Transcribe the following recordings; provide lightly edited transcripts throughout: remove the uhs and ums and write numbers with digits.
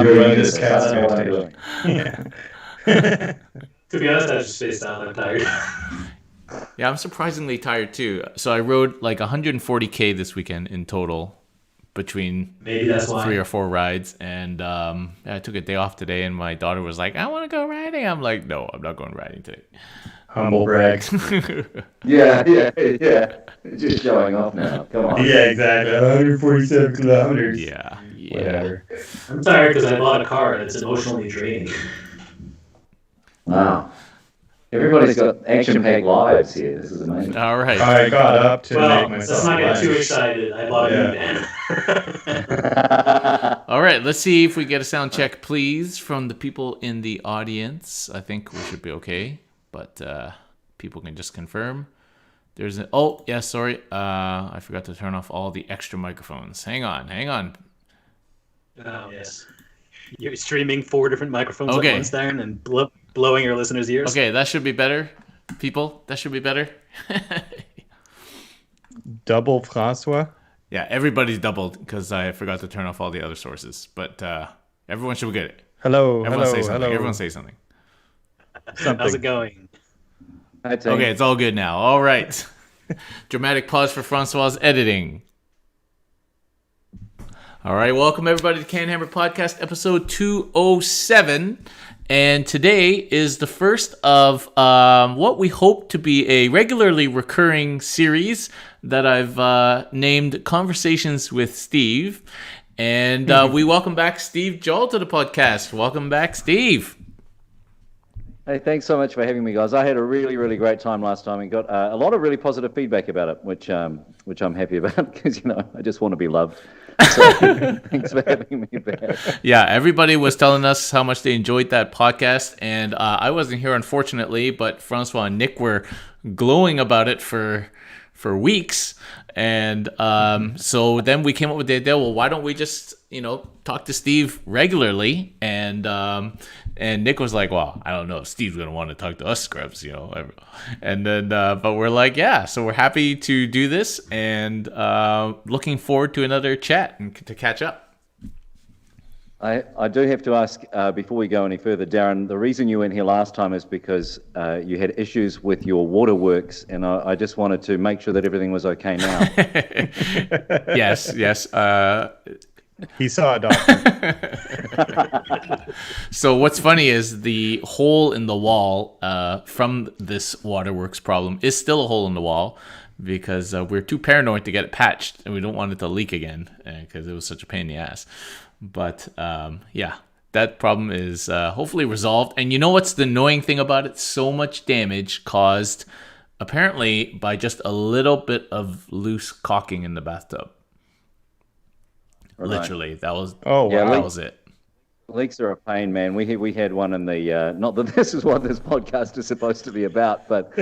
doing this cast. I don't know what I'm doing. Yeah. To be honest, I was just spaced out. I'm tired. Yeah, I'm surprisingly tired too. So I rode like 140K this weekend in total between Maybe that's why. 3 or 4 rides. And I took a day off today, and my daughter was like, I want to go riding. I'm like, no, I'm not going riding today. Humble brag. Yeah. Just showing off now. Come on. Yeah, exactly. 147 kilometers. Yeah. Whatever. I'm tired because I bought a car and it's emotionally draining. Wow. Everybody's got action-packed lives here. This is amazing. All right. I got up to Well, make let's myself not get too lunch. excited. I bought a minivan. All right. Let's see if we get a sound check, please, from the people in the audience. I think we should be okay, but people can just confirm. There's an... Oh, yeah, sorry. I forgot to turn off all the extra microphones. Hang on. Oh, yes. You're streaming 4 different microphones Okay. at once, Darren, and blowing your listeners' ears. Okay, that should be better. People, that should be better. Double Francois. Yeah, everybody's doubled because I forgot to turn off all the other sources. But everyone should get it. Hello. Everyone say something. Hello. Everyone say something. How's it going? Hi, team. Okay, it's all good now. All right. Dramatic pause for Francois' editing. All right, welcome everybody to CanHammer Podcast, episode 207. And today is the first of what we hope to be a regularly recurring series that I've named Conversations with Steve. And we welcome back Steve Joel to the podcast. Welcome back, Steve. Hey, thanks so much for having me, guys. I had a really, really great time last time and got a lot of really positive feedback about it, which I'm happy about because, I just want to be loved. So thanks for having me back. Yeah, everybody was telling us how much they enjoyed that podcast, and I wasn't here, unfortunately, but Francois and Nick were glowing about it for weeks. And so then we came up with the idea, well, why don't we just, talk to Steve regularly? And Nick was like, well, I don't know if Steve's going to want to talk to us scrubs, And then, but we're like, yeah, so we're happy to do this and looking forward to another chat and to catch up. I do have to ask, before we go any further, Darren, the reason you went here last time is because you had issues with your waterworks, and I just wanted to make sure that everything was okay now. Yes. He saw a doctor. So what's funny is the hole in the wall from this waterworks problem is still a hole in the wall because we're too paranoid to get it patched, and we don't want it to leak again because it was such a pain in the ass. But yeah, that problem is hopefully resolved. And you know what's the annoying thing about it? So much damage caused apparently by just a little bit of loose caulking in the bathtub. Right. Literally, that was Yeah, that was it. Leaks are a pain, man. We had one in the not that this is what this podcast is supposed to be about, but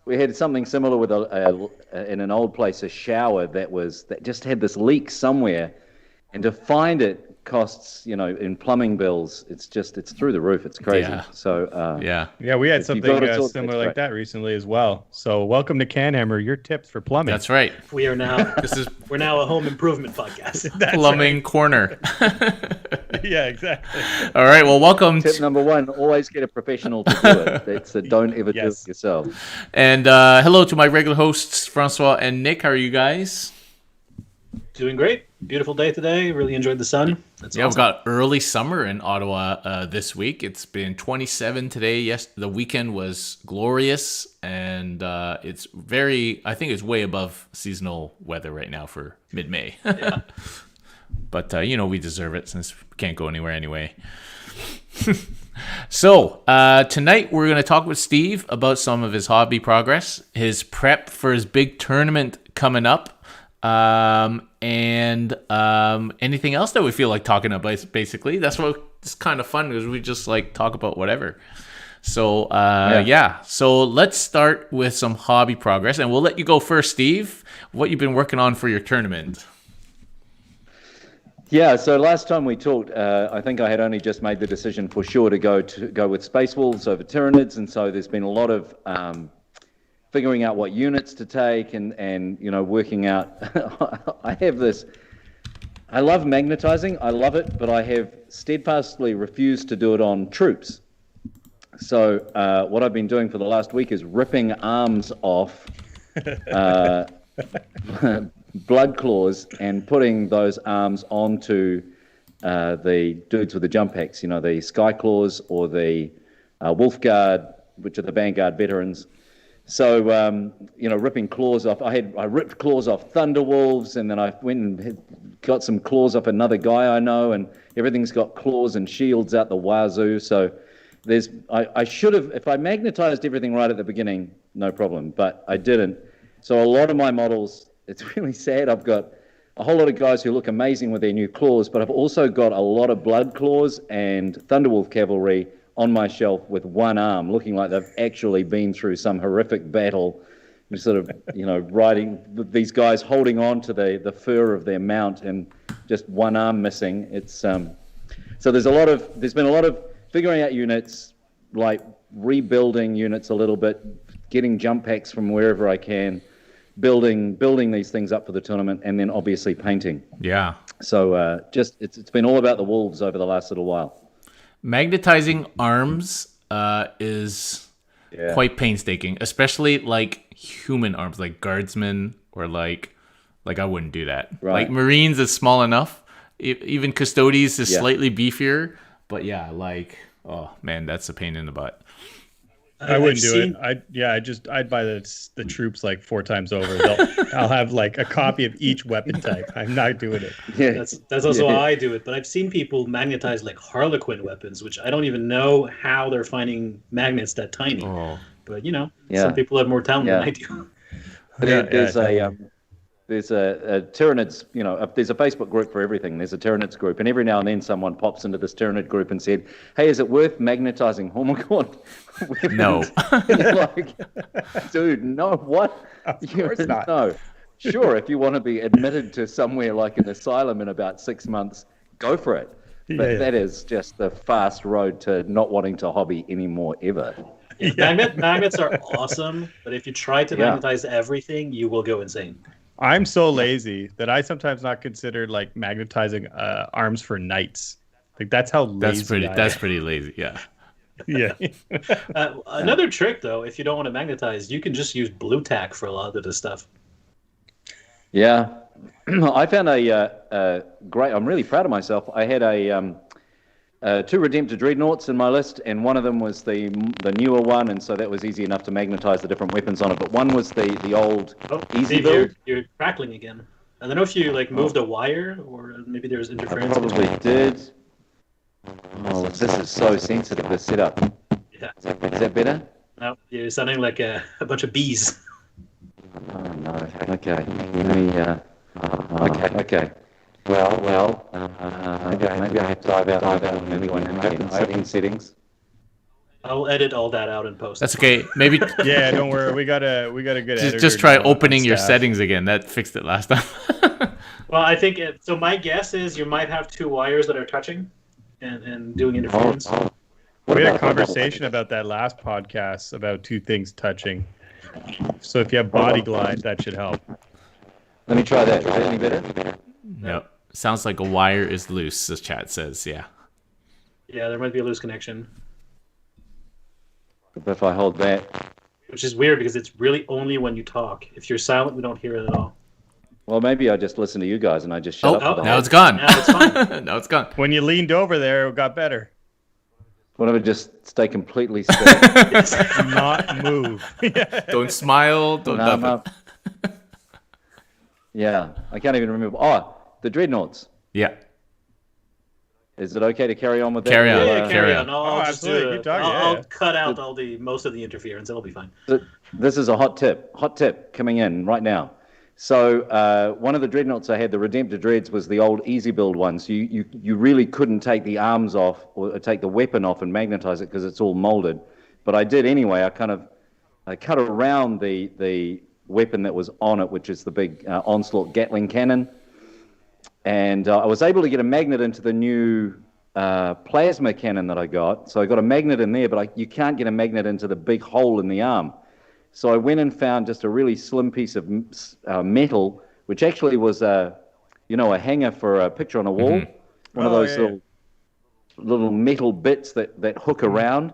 we had something similar with in an old place, a shower that just had this leak somewhere, and to find it costs, in plumbing bills, it's through the roof. It's crazy. Yeah. So Yeah. Yeah, we had If you've got something it sorted, similar that's like great. that recently as well. So welcome to CanHammer, your tips for plumbing. That's right. We are now This is we're now a home improvement podcast. That's Plumbing Corner. right. Yeah, exactly. All right. Well, welcome. tip number 1: always get a professional to do it. That's don't ever do Yes. it yourself. And hello to my regular hosts, Francois and Nick. How are you guys? Doing great. Beautiful day today. Really enjoyed the sun. That's Yeah, we've awesome. got early summer in Ottawa this week. It's been 27 today. Yes, the weekend was glorious, and it's I think it's way above seasonal weather right now for mid-May. Yeah. But, we deserve it since we can't go anywhere anyway. So, tonight we're going to talk with Steve about some of his hobby progress, his prep for his big tournament coming up, and anything else that we feel like talking about, basically. That's what it's kind of fun because we just like talk about whatever. So, yeah. So let's start with some hobby progress, and we'll let you go first, Steve. What you've been working on for your tournament? Yeah, so last time we talked, I think I had only just made the decision for sure to go with Space Wolves over Tyranids, and so there's been a lot of figuring out what units to take and working out. I have this I love magnetizing. I love it, but I have steadfastly refused to do it on troops. So what I've been doing for the last week is ripping arms off blood claws and putting those arms onto the dudes with the jump packs, the Sky Claws or the Wolf Guard, which are the Vanguard veterans. So, ripping claws off. I ripped claws off Thunderwolves, and then I went and got some claws off another guy I know, and everything's got claws and shields out the wazoo. So I should have, if I magnetized everything right at the beginning, no problem, but I didn't. So a lot of my models, it's really sad. I've got a whole lot of guys who look amazing with their new claws, but I've also got a lot of Blood Claws and Thunderwolf cavalry on my shelf with one arm, looking like they've actually been through some horrific battle. Just sort of, riding these guys holding on to the fur of their mount and just one arm missing. It's so there's been a lot of figuring out units, like rebuilding units a little bit, getting jump packs from wherever I can, building these things up for the tournament, and then obviously painting. Yeah. So it's been all about the wolves over the last little while. Magnetizing arms is quite painstaking, especially like human arms, like guardsmen or like I wouldn't do that. Right. Like Marines is small enough. Even Custodes is slightly beefier, but oh man, that's a pain in the butt. I wouldn't do it. I'd buy the troops like 4 times over. I'll have like a copy of each weapon type. I'm not doing it. Yeah. That's also how I do it. But I've seen people magnetize like Harlequin weapons, which I don't even know how they're finding magnets that tiny. Oh. But some people have more talent than I do. There's a Tyranids, there's a Facebook group for everything. There's a Tyranids group, and every now and then someone pops into this Tyranid group and said, "Hey, is it worth magnetizing Hormigaunt weapons?" No. Like, dude, no, what? Of course not. No. Sure, if you want to be admitted to somewhere like an asylum in about 6 months, go for it. But that is just the fast road to not wanting to hobby anymore ever. Yeah. Magnets are awesome, but if you try to magnetize everything, you will go insane. I'm so lazy that I sometimes not consider like magnetizing arms for knights. Like that's how lazy That's pretty lazy. Yeah. Yeah. Another trick though, if you don't want to magnetize, you can just use blue tack for a lot of this stuff. Yeah, I found a great. I'm really proud of myself. I had 2 Redemptor Dreadnoughts in my list, and one of them was the newer one, and so that was easy enough to magnetize the different weapons on it. But one was the old easy build. You're crackling again. I don't know if you moved a wire or maybe there was interference. I probably did. Oh, this is so sensitive, this setup. Yeah. Is that better? No, you're sounding like a bunch of bees. Oh no. Okay. Let me. Okay. Well. Maybe I have to dive out in settings. I'll edit all that out and post. That's okay. Maybe. Yeah, don't worry. We got a good editor. Just try opening your settings again. That fixed it last time. Well, I think so. My guess is you might have 2 wires that are touching and doing interference. We had a conversation about that last podcast about 2 things touching. So if you have body glide, that should help. Let me try that. Is that any better? No. Sounds like a wire is loose, as chat says. Yeah. Yeah, there might be a loose connection. But if I hold that. Which is weird because it's really only when you talk. If you're silent, we don't hear it at all. Well, maybe I just listen to you guys and I just shut up. Now it's gone. Now it's fine. Now it's gone. When you leaned over there, it got better. Why don't I just stay completely still? Not move. Don't smile. Don't nothing. No. Yeah, I can't even remember. Oh, the Dreadnoughts. Yeah. Is it okay to carry on with that? Carry on. Yeah, carry on. I'll just absolutely. Keep talking. I'll cut out most of the interference. It'll be fine. This is a hot tip coming in right now. So one of the Dreadnoughts I had, the Redemptor Dreads, was the old easy build one. So you really couldn't take the arms off or take the weapon off and magnetize it because it's all molded. But I did anyway. I cut around the weapon that was on it, which is the big Onslaught Gatling cannon. And I was able to get a magnet into the new plasma cannon that I got. So I got a magnet in there, but you can't get a magnet into the big hole in the arm. So I went and found just a really slim piece of metal, which actually was a hanger for a picture on a wall, one of those little metal bits that hook around,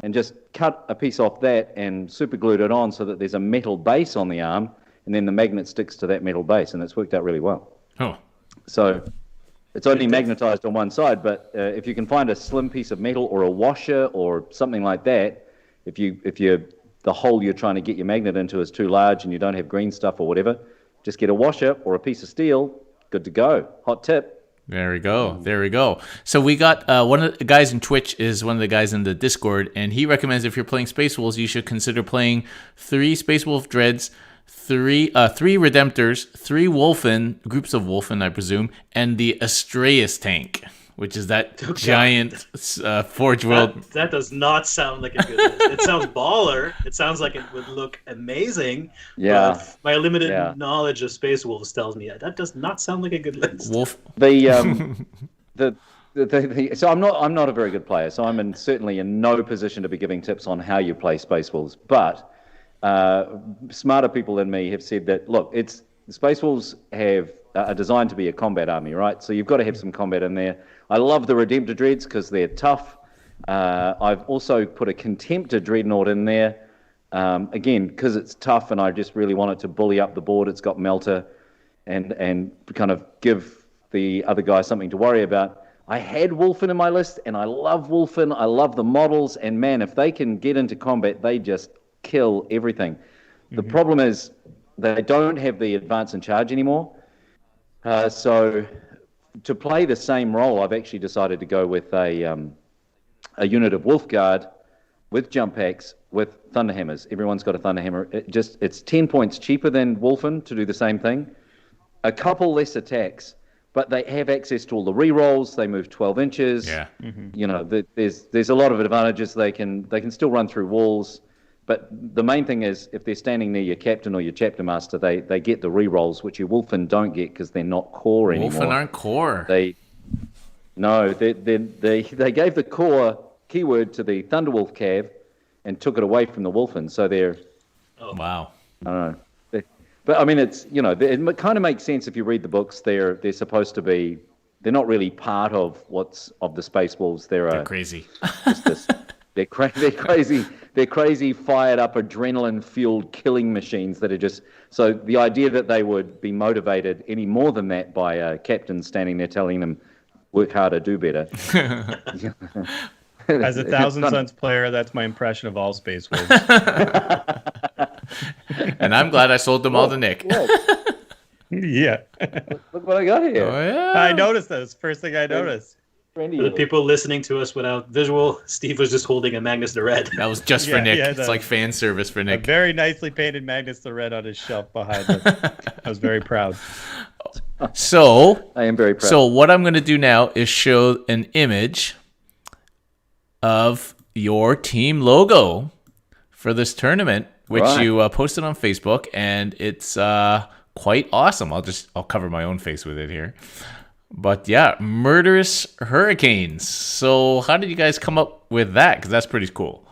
and just cut a piece off that and super glued it on so that there's a metal base on the arm, and then the magnet sticks to that metal base, and it's worked out really well. Oh. So it's only magnetized on one side, but if you can find a slim piece of metal or a washer or something like that, if the hole you're trying to get your magnet into is too large and you don't have green stuff or whatever, just get a washer or a piece of steel. Good to go. Hot tip. There we go. So we got one of the guys in Twitch is one of the guys in the Discord, and he recommends if you're playing Space Wolves, you should consider playing 3 Space Wolf Dreads, 3 Redemptors, 3 Wolfen, groups of Wolfen, I presume, and the Astraeus tank, which is that giant Forge World. That does not sound like a good list. It sounds baller. It sounds like it would look amazing. Yeah. But my limited knowledge of Space Wolves tells me that does not sound like a good list. Wolf. So I'm not a very good player. So I'm certainly in no position to be giving tips on how you play Space Wolves. But smarter people than me have said that look, Space Wolves are designed to be a combat army, right? So you've got to have some combat in there. I love the Redemptor Dreads because they're tough. I've also put a Contemptor Dreadnought in there, again, because it's tough and I just really want it to bully up the board. It's got Melter and kind of give the other guy something to worry about. I had Wolfen in my list, and I love Wolfen. I love the models, and man, if they can get into combat, they just kill everything. The problem is they don't have the advance and charge anymore. So to play the same role, I've actually decided to go with a unit of Wolf Guard with jump packs with Thunderhammers. Everyone's got a Thunderhammer. It's 10 points cheaper than Wolfen to do the same thing. A couple less attacks, but they have access to all the rerolls. They move 12 inches. Yeah. There's a lot of advantages. They can still run through walls. But the main thing is, if they're standing near your captain or your chapter master, they get the rerolls, which your Wolfen don't get because they're not core anymore. Wolfen aren't core. They gave the core keyword to the Thunderwolf Cav and took it away from the Wolfen. So they're... Oh, wow. I don't know. But I mean, it kind of makes sense if you read the books. They're supposed to be... They're not really part of the Space Wolves. They're crazy. They're crazy. They're crazy, fired up, adrenaline-fueled killing machines that are just... So the idea that they would be motivated any more than that by a captain standing there telling them, work harder, do better. As a Thousand Suns player, that's my impression of all Space Wolves. And I'm glad I sold them all to Nick. Yeah. Look what I got here. Oh, yeah. I noticed this. First thing I noticed. For the people listening to us without visual, Steve was just holding a Magnus the Red. That was just for Nick. It's like fan service for Nick. A very nicely painted Magnus the Red on his shelf behind us. I was very proud. So I am very proud. So what I'm going to do now is show an image of your team logo for this tournament, which you posted on Facebook, and it's quite awesome. I'll cover my own face with it here. But yeah, Murderous Hurricanes. So how did you guys come up with that? Because that's pretty cool.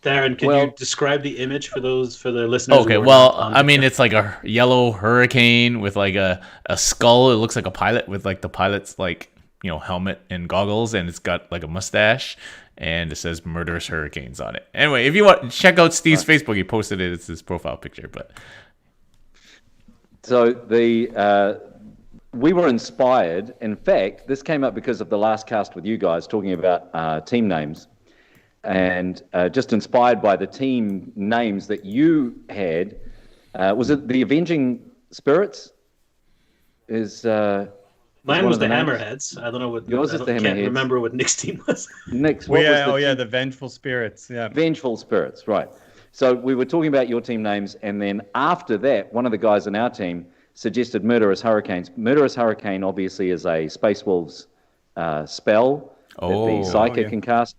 Darren, can you describe the image for the listeners? Okay, well, I mean, it's like a yellow hurricane with like a skull. It looks like a pilot with like the pilot's like, helmet and goggles, and it's got like a mustache, and it says Murderous Hurricanes on it. Anyway, if you want, check out Steve's Facebook. He posted it. It's his profile picture. But so we were inspired. In fact, this came up because of the last cast with you guys talking about team names, and just inspired by the team names that you had. Was it the Avenging Spirits? Mine was the Hammerheads. I don't know what yours is. The Hammerheads. Can't remember what Nick's team was. Nick's. The Vengeful Spirits. Yeah. Vengeful Spirits. Right. So we were talking about your team names, and then after that, one of the guys in our team suggested Murderous Hurricanes. Murderous Hurricane obviously is a Space Wolves spell that the Psyker can cast.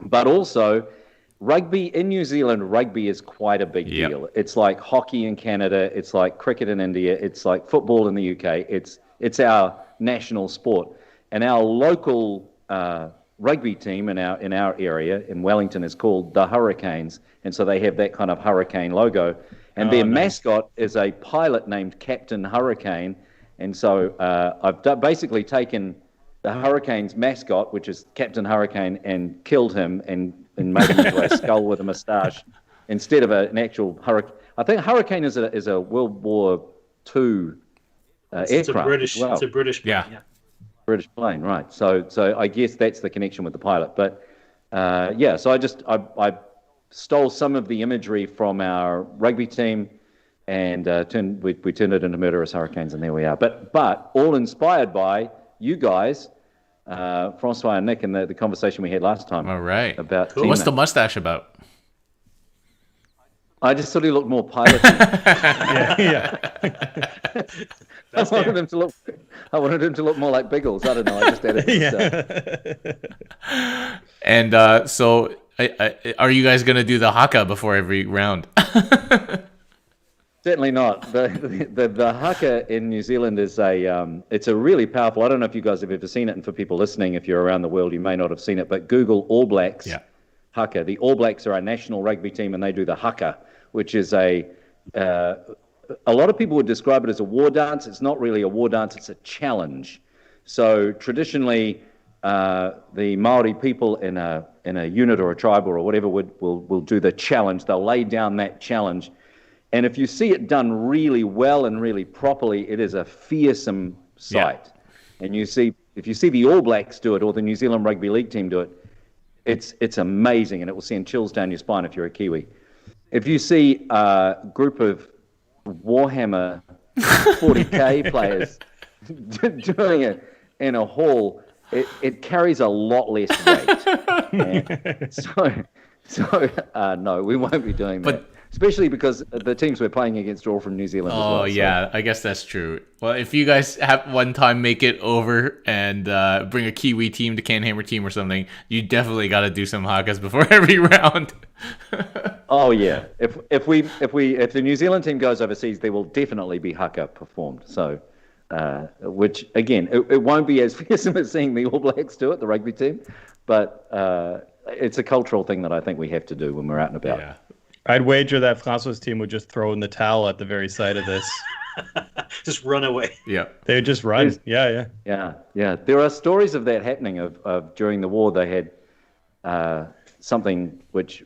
But also, rugby in New Zealand, rugby is quite a big deal. It's like hockey in Canada. It's like cricket in India. It's like football in the UK. It's our national sport. And our local rugby team in our area in Wellington is called the Hurricanes. And so they have that kind of hurricane logo. And their mascot is a pilot named Captain Hurricane. And so I've basically taken the Hurricanes mascot, which is Captain Hurricane, and killed him and made him into a skull with a moustache instead of an actual hurricane. I think Hurricane is a World War II aircraft. It's a British. Well. It's a British plane. Yeah. British plane, right? So I guess that's the connection with the pilot. But so I stole some of the imagery from our rugby team and we turned it into Murderous Hurricanes, and there we are. But all inspired by you guys, Francois and Nick, and the conversation we had last time. All right. About cool. What's the mustache about? I just thought he looked more piloty. yeah. I wanted him to look more like Biggles. I don't know. I just added stuff. And so, are you guys going to do the haka before every round? Certainly not. The haka in New Zealand is it's a really powerful. I don't know if you guys have ever seen it, and for people listening, if you're around the world, you may not have seen it. But Google All Blacks haka. The All Blacks are our national rugby team, and they do the haka, which is a lot of people would describe it as a war dance. It's not really a war dance. It's a challenge. So traditionally, the Maori people in a unit or a tribe or whatever will do the challenge. They'll lay down that challenge. And if you see it done really well and really properly, it is a fearsome sight. Yeah. And if you see the All Blacks do it or the New Zealand Rugby League team do it, it's amazing, and it will send chills down your spine if you're a Kiwi. If you see a group of Warhammer 40K players doing it in a hall, it carries a lot less weight. No, we won't be doing that. Especially because the teams we're playing against are all from New Zealand as well. Oh, yeah, I guess that's true. Well, if you guys have one time make it over and bring a Kiwi team to CanHammer team or something, you definitely got to do some hakas before every round. Oh, yeah. If the New Zealand team goes overseas, there will definitely be haka performed. So, which, again, it won't be as fearsome as seeing the All Blacks do it, the rugby team, but it's a cultural thing that I think we have to do when we're out and about. Yeah. I'd wager that Francois' team would just throw in the towel at the very sight of this. Just run away. Yeah. They would just run. Yeah. There are stories of that happening of during the war. They had something which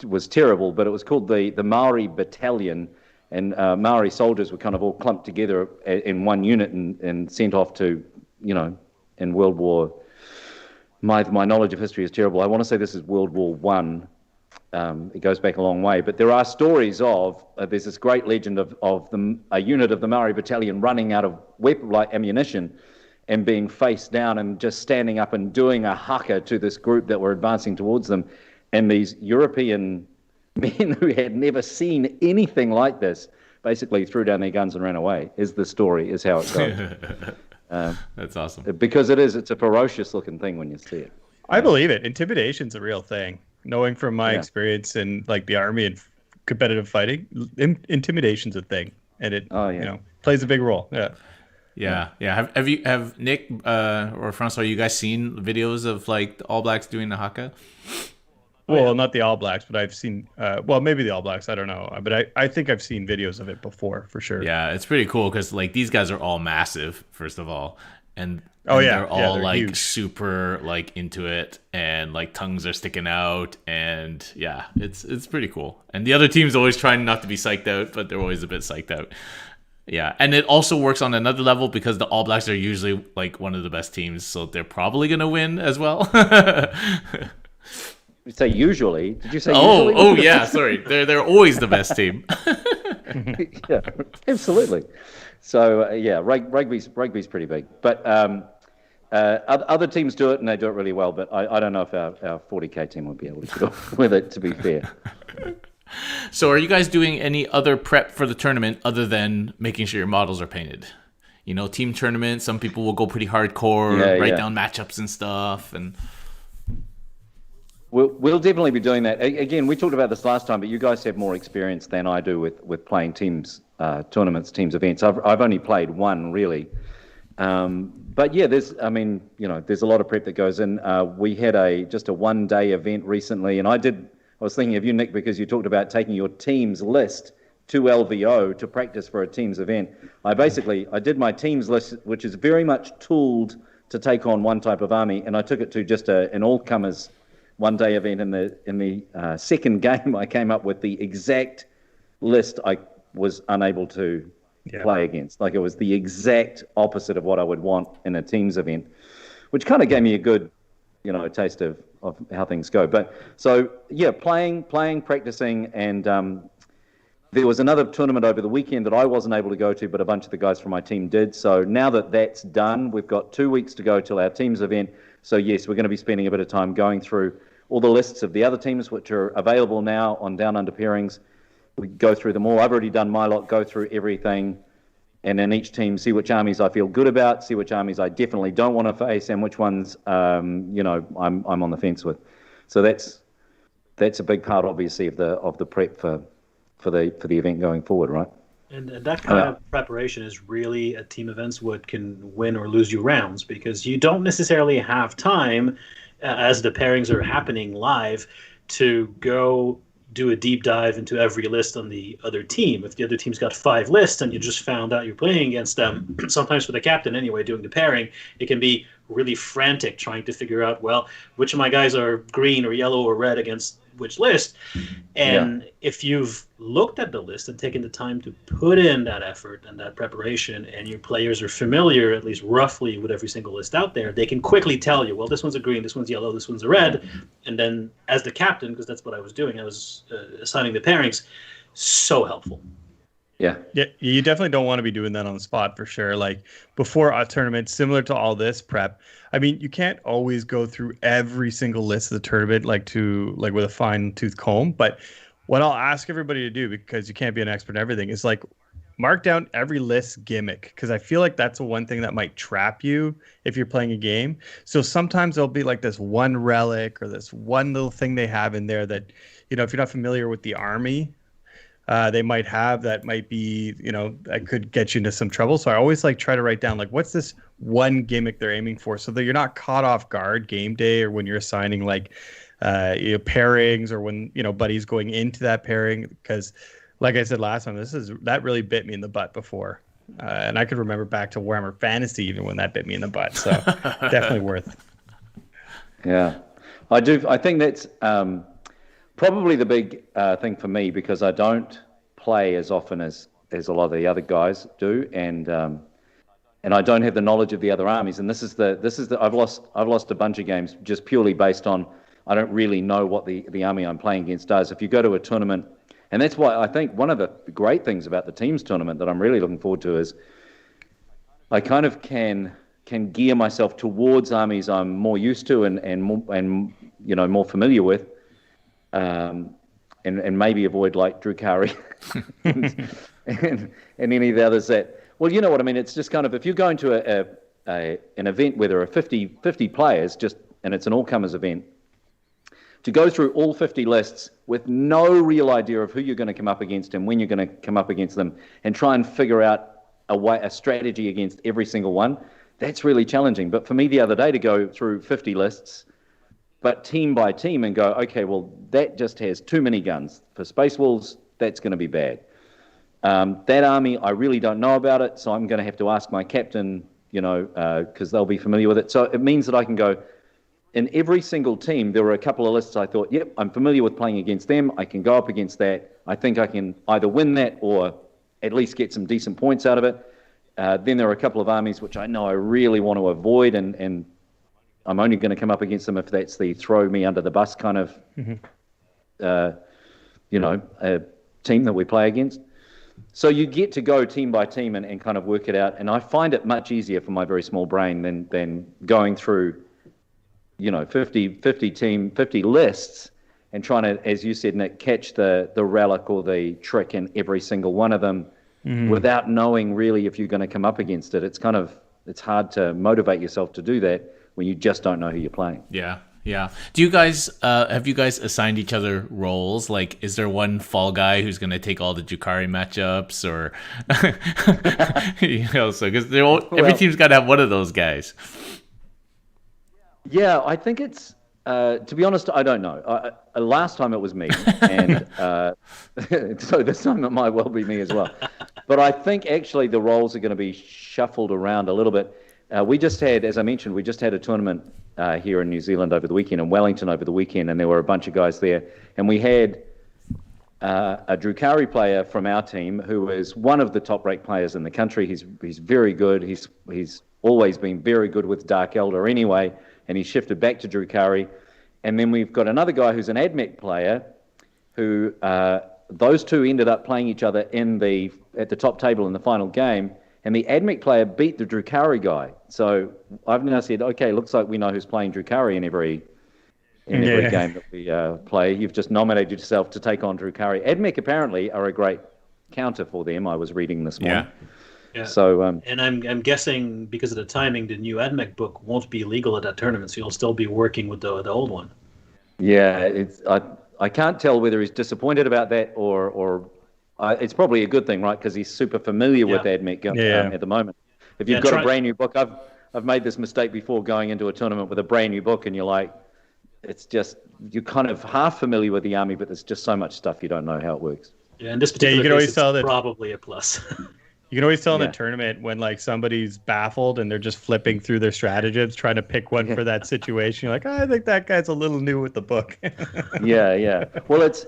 was terrible, but it was called the Maori Battalion, and Maori soldiers were kind of all clumped together in one unit and sent off to, in World War. My knowledge of history is terrible. I want to say this is World War One. It goes back a long way, but there are stories of there's this great legend of a unit of the Maori Battalion running out of weapon-like ammunition and being face down and just standing up and doing a haka to this group that were advancing towards them, and these European men who had never seen anything like this basically threw down their guns and ran away. Is how it goes. That's awesome. Because it's a ferocious looking thing when you see it. I believe it. Intimidation's a real thing. Knowing from my experience in like the army and competitive fighting, intimidation's a thing, and it plays a big role. Yeah. Have Nick or Francois, you guys seen videos of like the All Blacks doing the haka? Well, not the All Blacks, but I've seen. Maybe the All Blacks. I don't know, but I think I've seen videos of it before for sure. Yeah, it's pretty cool because like these guys are all massive, first of all, and they're all they're like huge. Super like into it, and like tongues are sticking out, and it's pretty cool. And the other team's always trying not to be psyched out, but they're always a bit psyched out. Yeah, and it also works on another level because the All Blacks are usually like one of the best teams, so they're probably gonna win as well. You say usually? Did you say usually? Oh yeah, sorry. They're always the best team. Yeah, absolutely. So rugby's pretty big, but other teams do it and they do it really well. But I don't know if our 40K team would be able to get off with it. To be fair. So, are you guys doing any other prep for the tournament other than making sure your models are painted? Team tournament. Some people will go pretty hardcore, write down matchups and stuff, and. We'll definitely be doing that. Again, we talked about this last time, but you guys have more experience than I do with playing teams, tournaments, teams events. I've only played one really, but yeah, there's a lot of prep that goes in. We had just a 1-day event recently, and I was thinking of you, Nick, because you talked about taking your team's list to LVO to practice for a teams event, I did my teams list, which is very much tooled to take on one type of army, and I took it to just an all-comers one-day event. In the second game, I came up with the exact list I was unable to play against. Like, it was the exact opposite of what I would want in a teams event, which kind of gave me a good, taste of how things go. But so yeah, playing, practicing, and there was another tournament over the weekend that I wasn't able to go to, but a bunch of the guys from my team did. So now that that's done, we've got 2 weeks to go till our teams event. So yes, we're going to be spending a bit of time going through all the lists of the other teams which are available now on Down Under Pairings. We go through them all. I've already done my lot, go through everything, and in each team see which armies I feel good about, see which armies I definitely don't want to face, and which ones I'm on the fence with. So that's a big part, obviously, of the prep for the event going forward, right? And that kind of preparation is really, at team events, what can win or lose you rounds, because you don't necessarily have time, as the pairings are happening live, to go do a deep dive into every list on the other team. If the other team's got 5 lists and you just found out you're playing against them, sometimes for the captain anyway, doing the pairing, it can be really frantic trying to figure out, well, which of my guys are green or yellow or red against which list. And if you've looked at the list and taken the time to put in that effort and that preparation, and your players are familiar, at least roughly, with every single list out there, they can quickly tell you, well, this one's a green, this one's yellow, this one's a red. And then as the captain, because that's what I was doing, I was assigning the pairings, so helpful. Yeah, you definitely don't want to be doing that on the spot, for sure. Like, before a tournament, similar to all this prep, I mean, you can't always go through every single list of the tournament like with a fine tooth comb. But what I'll ask everybody to do, because you can't be an expert in everything, is like mark down every list gimmick, because I feel like that's the one thing that might trap you if you're playing a game. So sometimes there'll be like this one relic or this one little thing they have in there that, if you're not familiar with the army, they might have, that might be, that could get you into some trouble. So I always try to write down, what's this one gimmick they're aiming for, so that you're not caught off guard game day, or when you're assigning pairings, or when, buddies going into that pairing. Because like I said last time, that really bit me in the butt before. And I could remember back to Warhammer Fantasy even when that bit me in the butt. So definitely worth. Yeah, I do. I think that's probably the big thing for me, because I don't play as often as a lot of the other guys do, and I don't have the knowledge of the other armies. And this is the I've lost a bunch of games just purely based on I don't really know what the army I'm playing against does. If you go to a tournament, and that's why I think one of the great things about the teams tournament that I'm really looking forward to is I kind of can gear myself towards armies I'm more used to and more familiar with. And maybe avoid like Drukari and any of the others that, well, you know what I mean? It's just kind of, if you're going to an event where there are 50 players, and it's an all-comers event, to go through all 50 lists with no real idea of who you're going to come up against and when you're going to come up against them, and try and figure out a strategy against every single one, that's really challenging. But for me the other day, to go through 50 lists, but team by team, and go, okay, well, that just has too many guns. For Space Wolves, that's going to be bad. That army, I really don't know about it, so I'm going to have to ask my captain, because they'll be familiar with it. So it means that I can go, in every single team, there were a couple of lists I thought, yep, I'm familiar with playing against them. I can go up against that. I think I can either win that or at least get some decent points out of it. Then there are a couple of armies which I know I really want to avoid, and I'm only going to come up against them if that's the throw me under the bus kind of, team that we play against. So you get to go team by team and kind of work it out. And I find it much easier for my very small brain than going through, 50 lists and trying to, as you said, Nick, catch the relic or the trick in every single one of them without knowing really if you're going to come up against it. It's hard to motivate yourself to do that when you just don't know who you're playing. Yeah. Do you guys have you guys assigned each other roles? Like, is there one fall guy who's going to take all the Drukari matchups, or so because every team's got to have one of those guys. Yeah, I think it's To be honest, I don't know. Last time it was me, and so this time it might well be me as well. But I think actually the roles are going to be shuffled around a little bit. We just had, as I mentioned, we just had a tournament here in New Zealand over the weekend, in Wellington over the weekend, and there were a bunch of guys there. And we had a Drukari player from our team who is one of the top-ranked players in the country. He's very good. He's always been very good with Dark Elder anyway, and he shifted back to Drukari. And then we've got another guy who's an AdMech player who those two ended up playing each other at the top table in the final game, and the AdMech player beat the Drukari guy. So I've now said, okay, looks like we know who's playing Drukari in every game that we play. You've just nominated yourself to take on Drukari. AdMech apparently are a great counter for them, I was reading this morning. Yeah. So, and I'm guessing because of the timing, the new AdMech book won't be legal at that tournament, so you'll still be working with the old one. Yeah, I can't tell whether he's disappointed about that or it's probably a good thing, right? Because he's super familiar with AdMech at the moment. If you've got a brand new book, I've made this mistake before going into a tournament with a brand new book, and you're like, it's just you're kind of half familiar with the army, but there's just so much stuff you don't know how it works. Yeah, in this particular case, it's probably a plus. You can always tell in a tournament when like somebody's baffled and they're just flipping through their stratagems, trying to pick one for that situation. You're like, I think that guy's a little new with the book. Yeah. Well, it's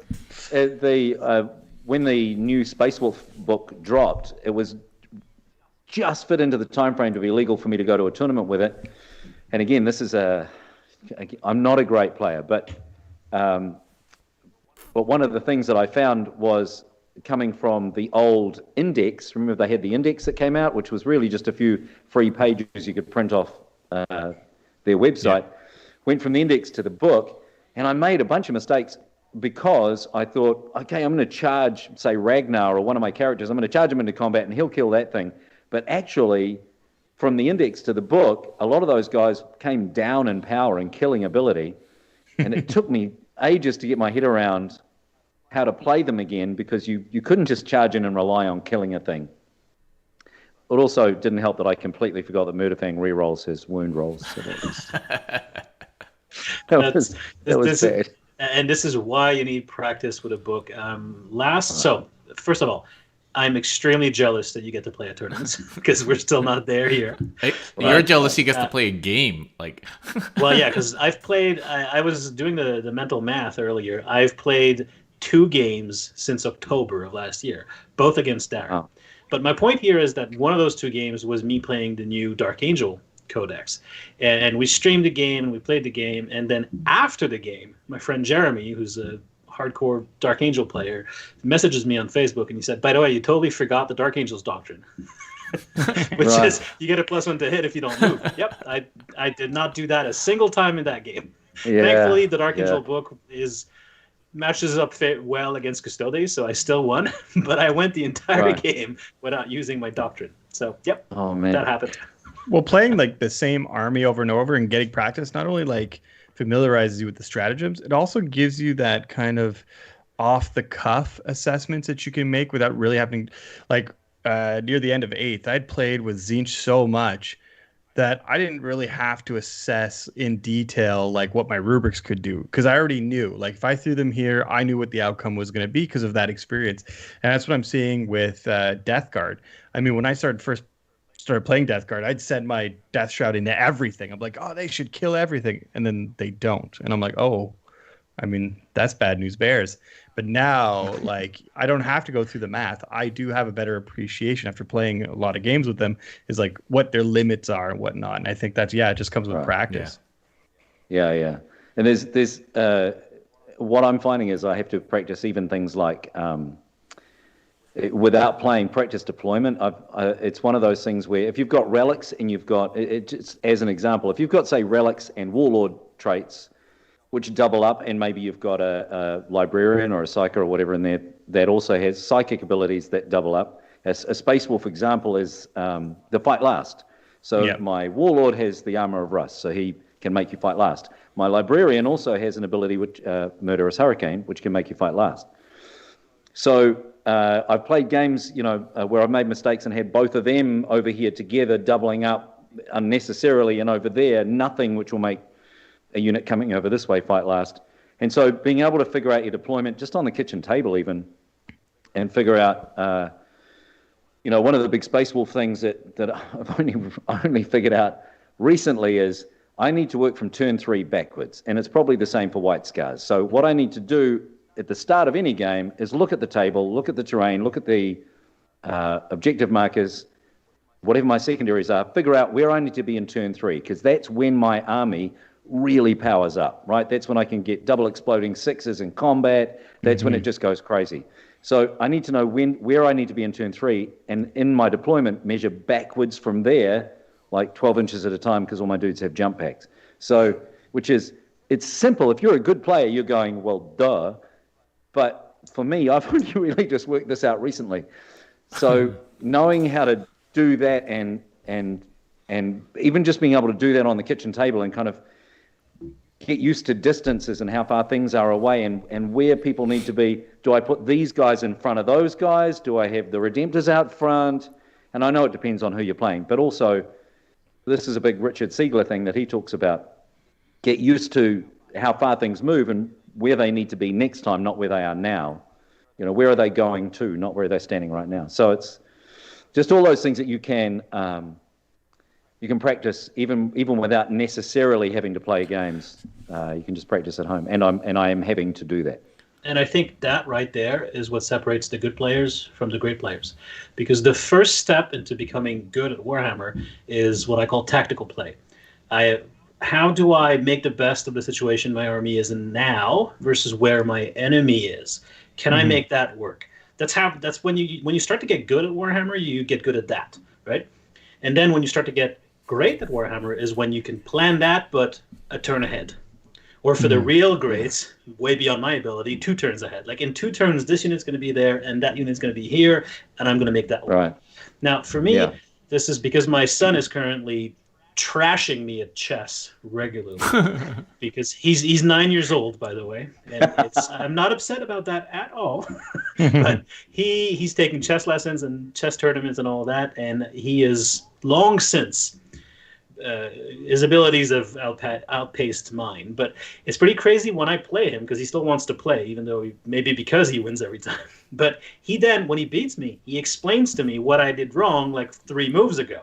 when the new Space Wolf book dropped, it was just fit into the time frame to be legal for me to go to a tournament with it. And again, I'm not a great player, but one of the things that I found was coming from the old index. Remember they had the index that came out, which was really just a few free pages you could print off their website. Went from the index to the book, and I made a bunch of mistakes because I thought, okay, I'm going to charge, say, Ragnar or one of my characters. I'm going to charge him into combat and he'll kill that thing. But actually, from the index to the book, a lot of those guys came down in power and killing ability, and it took me ages to get my head around how to play them again, because you couldn't just charge in and rely on killing a thing. It also didn't help that I completely forgot that Murderfang rerolls his wound rolls. So that was bad. And this is why you need practice with a book. So, first of all, I'm extremely jealous that you get to play at tournaments because we're still not there here. You're jealous he gets to play a game. Well, yeah, because I've played, I was doing the mental math earlier. I've played 2 games since October of last year, both against Darren. Oh. But my point here is that one of those 2 games was me playing the new Dark Angel Codex. And we streamed the game and we played the game. And then after the game, my friend Jeremy, who's a hardcore Dark Angel player, messages me on Facebook and he said, by the way, you totally forgot the Dark Angel's doctrine. Which is you get a +1 to hit if you don't move. Yep, I did not do that a single time in that game. Yeah, thankfully, the Dark Angel book matches up well against Custodes, so I still won. But I went the entire game without using my doctrine. So, yep, that happened. Well, playing like the same army over and over and getting practice not only like familiarizes you with the stratagems, it also gives you that kind of off-the-cuff assessments that you can make without really having, like near the end of 8th, I'd played with Zinch so much that I didn't really have to assess in detail like what my rubrics could do, because I already knew, like if I threw them here, I knew what the outcome was going to be because of that experience. And that's what I'm seeing with Death Guard. I mean, when I started playing Death Guard, I'd send my Death Shroud into everything. I'm like, oh, they should kill everything, and then they don't, and I'm like, oh, I mean, that's bad news bears. But now, like, I don't have to go through the math. I do have a better appreciation after playing a lot of games with them, is like what their limits are and whatnot. And I think that's, it just comes with practice. Yeah. And there's what I'm finding is I have to practice even things like without playing practice deployment. It's one of those things where if you've got relics and you've got, it's, as an example, if you've got, say, relics and warlord traits, which double up, and maybe you've got a librarian or a psyker or whatever in there that also has psychic abilities that double up. A Space Wolf example is the Fight Last. So my warlord has the Armor of Rust, so he can make you fight last. My librarian also has an ability, which Murderous Hurricane, which can make you fight last. So I've played games, where I've made mistakes and had both of them over here together, doubling up unnecessarily, and over there, nothing which will make a unit coming over this way fight last. And so being able to figure out your deployment just on the kitchen table even, and figure out, one of the big Space Wolf things that I've only figured out recently is I need to work from turn 3 backwards, and it's probably the same for White Scars. So what I need to do at the start of any game is look at the table, look at the terrain, look at the objective markers, whatever my secondaries are, figure out where I need to be in turn 3, because that's when my army really powers up, right? That's when I can get double exploding 6s in combat. That's when it just goes crazy. So I need to know where I need to be in turn 3, and in my deployment, measure backwards from there, like 12 inches at a time, because all my dudes have jump packs. So, it's simple. If you're a good player, you're going, well, duh. But for me, I've only really just worked this out recently. So knowing how to do that and even just being able to do that on the kitchen table and kind of get used to distances and how far things are away and where people need to be. Do I put these guys in front of those guys? Do I have the Redemptors out front? And I know it depends on who you're playing, but also this is a big Richard Siegler thing that he talks about. Get used to how far things move and where they need to be next time, not where they are now. Where are they going to, not where they're standing right now. So it's just all those things that you can practice even without necessarily having to play games. You can just practice at home, and I am having to do that. And I think that right there is what separates the good players from the great players, because the first step into becoming good at Warhammer is what I call tactical play. How do I make the best of the situation my army is in now versus where my enemy is? Can I make that work? That's when you start to get good at Warhammer, you get good at that, right? And then when you start to get great at Warhammer is when you can plan that, but a turn ahead. Or for the real greats, way beyond my ability, 2 turns ahead. Like in 2 turns, this unit's going to be there, and that unit's going to be here, and I'm going to make that work. Right. Now, for me, this is because my son is currently trashing me at chess regularly because he's 9 years old, by the way, and I'm not upset about that at all. But he's taking chess lessons and chess tournaments and all that, and he is long since his abilities have outpaced mine. But it's pretty crazy when I play him because he still wants to play, even though maybe because he wins every time. But he then, when he beats me, he explains to me what I did wrong like 3 moves ago.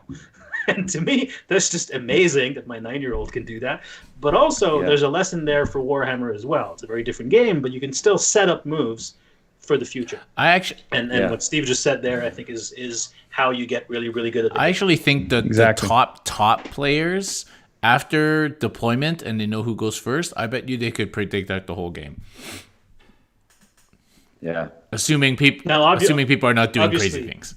And to me, that's just amazing that my 9-year-old can do that. But also, there's a lesson there for Warhammer as well. It's a very different game, but you can still set up moves for the future. And what Steve just said there, I think, is how you get really, really good at the game. I actually think that the top players, after deployment and they know who goes first, I bet you they could predict that the whole game. Yeah. Assuming people are not doing crazy things.